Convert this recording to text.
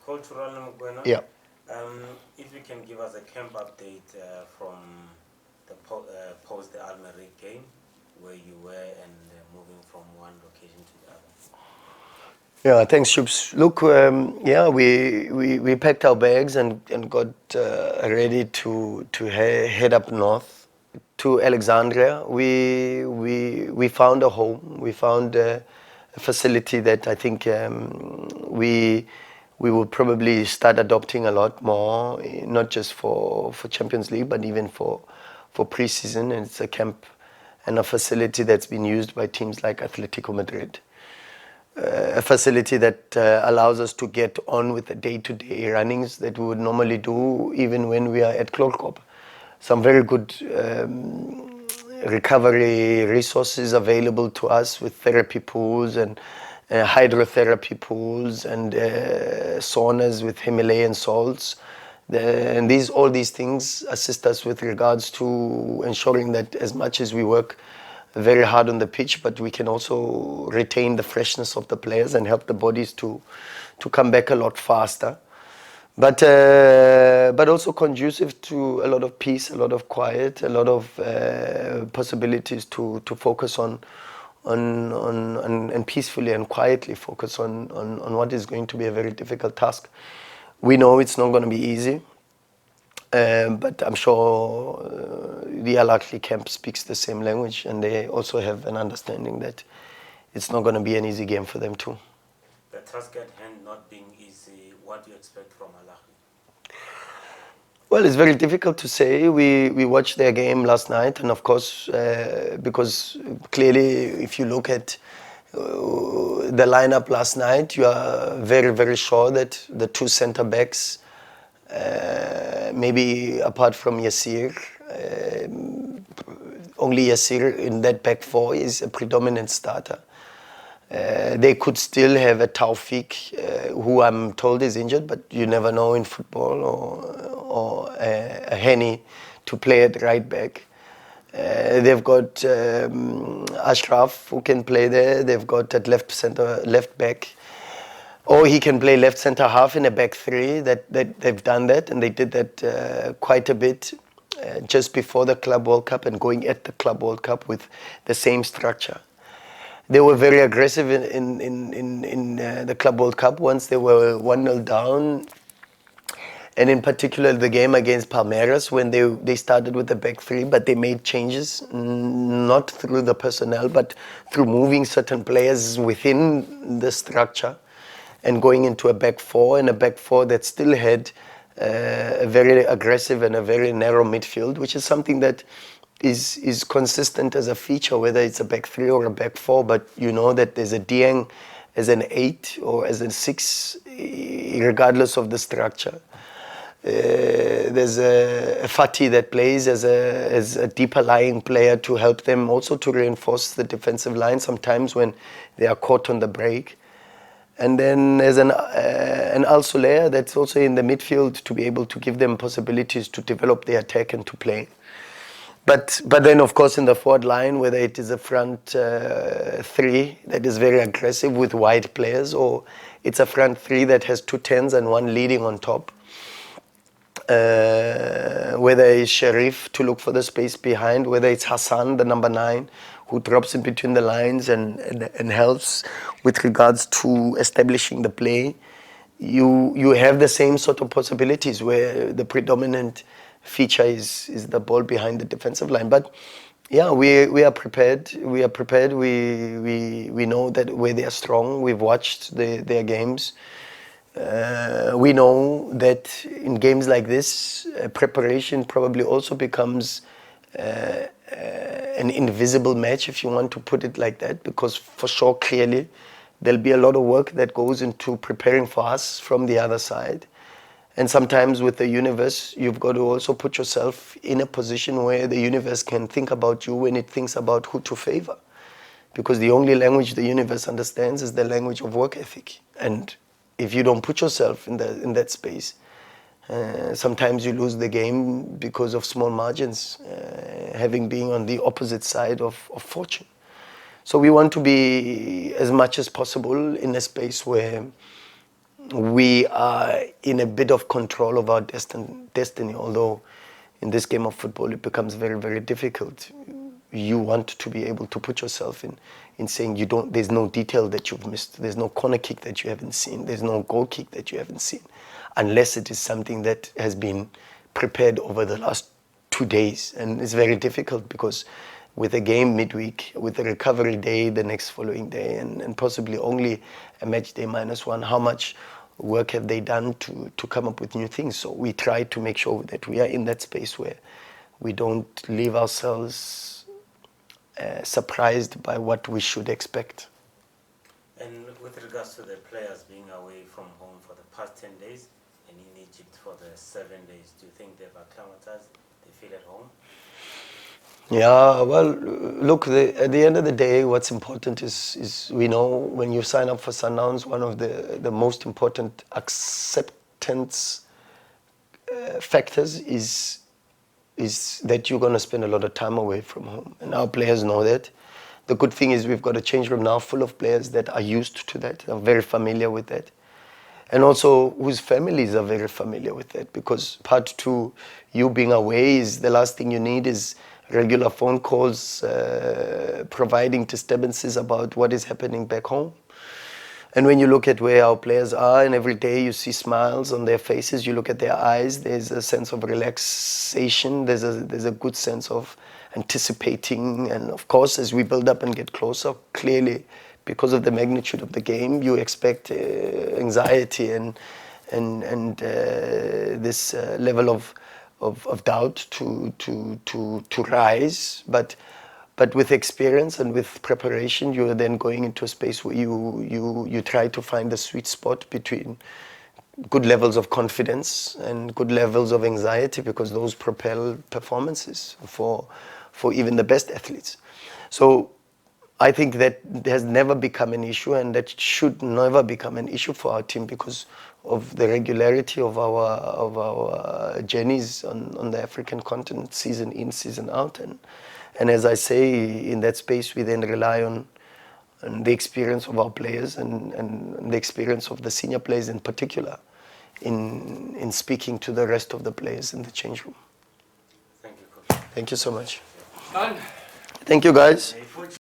Coach Rhulani Mokwena. Yeah. If you can give us a camp update from the post the Ahly game, where you were and moving from one location to the other. Yeah, thanks, Shubs. Look, we packed our bags and got ready to head up north to Alexandria. We found a home. We found a facility that I think we will probably start adopting a lot more, not just for Champions League, but even for pre-season. And it's a camp and a facility that's been used by teams like Atletico Madrid. A facility that allows us to get on with the day-to-day runnings that we would normally do even when we are at Klokop. Some very good recovery resources available to us with therapy pools and hydrotherapy pools and saunas with Himalayan salts. And all these things assist us with regards to ensuring that as much as we work very hard on the pitch, but we can also retain the freshness of the players and help the bodies to come back a lot faster. But also conducive to a lot of peace, a lot of quiet, a lot of possibilities to focus on and peacefully and quietly focus on what is going to be a very difficult task. We know it's not going to be easy. But I'm sure the Al-Ahly camp speaks the same language, and they also have an understanding that it's not going to be an easy game for them too. The task at hand not being easy, what do you expect from Al-Ahly? Well, it's very difficult to say. We watched their game last night, and of course, because clearly, if you look at the lineup last night, you are very, very sure that the two centre backs, maybe apart from Yassir, only Yassir in that back four is a predominant starter. They could still have a Taufik, who I'm told is injured, but you never know in football, or a Henny to play at right back. They've got Ashraf who can play there. They've got at left back. Or he can play left centre half in a back three. That they've done that, and they did that quite a bit just before the Club World Cup and going at the Club World Cup with the same structure. They were very aggressive in the Club World Cup once they were 1-0 down, and in particular the game against Palmeiras when they started with the back three, but they made changes, not through the personnel, but through moving certain players within the structure and going into a back four, and a back four that still had a very aggressive and a very narrow midfield, which is something that is consistent as a feature, whether it's a back three or a back four. But you know that there's a Dieng as an 8 or as a 6, regardless of the structure. There's a Fati that plays as a deeper lying player to help them also to reinforce the defensive line sometimes when they are caught on the break. And then there's an Al Soler that's also in the midfield to be able to give them possibilities to develop the attack and to play. But then, of course, in the forward line, whether it is a front three that is very aggressive with wide players, or it's a front three that has 2 10s and one leading on top, whether it's Sharif to look for the space behind, whether it's Hassan, the number 9, who drops in between the lines and helps with regards to establishing the play, you have the same sort of possibilities where the predominant feature is the ball behind the defensive line. But yeah, we are prepared. We are prepared. We know that where they are strong. We've watched their games. We know that in games like this, preparation probably also becomes an invisible match, if you want to put it like that, because for sure, clearly, there'll be a lot of work that goes into preparing for us from the other side. And sometimes with the universe, you've got to also put yourself in a position where the universe can think about you when it thinks about who to favor. Because the only language the universe understands is the language of work ethic. And if you don't put yourself in that space, sometimes you lose the game because of small margins, having been on the opposite side of fortune. So we want to be as much as possible in a space where we are in a bit of control of our destiny, although in this game of football it becomes very, very difficult. You want to be able to put yourself in saying there's no detail that you've missed, there's no corner kick that you haven't seen, there's no goal kick that you haven't seen, unless it is something that has been prepared over the last 2 days. And it's very difficult because with a game midweek, with a recovery day the next following day, and possibly only a match day -1, how much work have they done to come up with new things? So we try to make sure that we are in that space where we don't leave ourselves surprised by what we should expect. And with regards to the players being away from home for the past 10 days and in Egypt for the 7 days, do you think they've acclimatized? They feel at home? Yeah, well, look, at the end of the day, what's important is we know when you sign up for Sundowns, one of the most important acceptance factors is that you're going to spend a lot of time away from home. And our players know that. The good thing is we've got a change room now full of players that are used to that, are very familiar with that. And also whose families are very familiar with that, because part two, you being away, is the last thing you need is regular phone calls, providing disturbances about what is happening back home. And when you look at where our players are, and every day you see smiles on their faces, you look at their eyes, there's a sense of relaxation, there's a good sense of anticipating. And of course, as we build up and get closer, clearly, because of the magnitude of the game, you expect anxiety and this level of doubt to rise. But with experience and with preparation, you're then going into a space where you try to find the sweet spot between good levels of confidence and good levels of anxiety, because those propel performances for even the best athletes. So I think that has never become an issue, and that should never become an issue for our team because of the regularity of our journeys on the African continent, season in, season out. And as I say, in that space, we then rely on the experience of our players and the experience of the senior players in particular in speaking to the rest of the players in the change room. Thank you, Coach. Thank you so much. Done. Thank you, guys.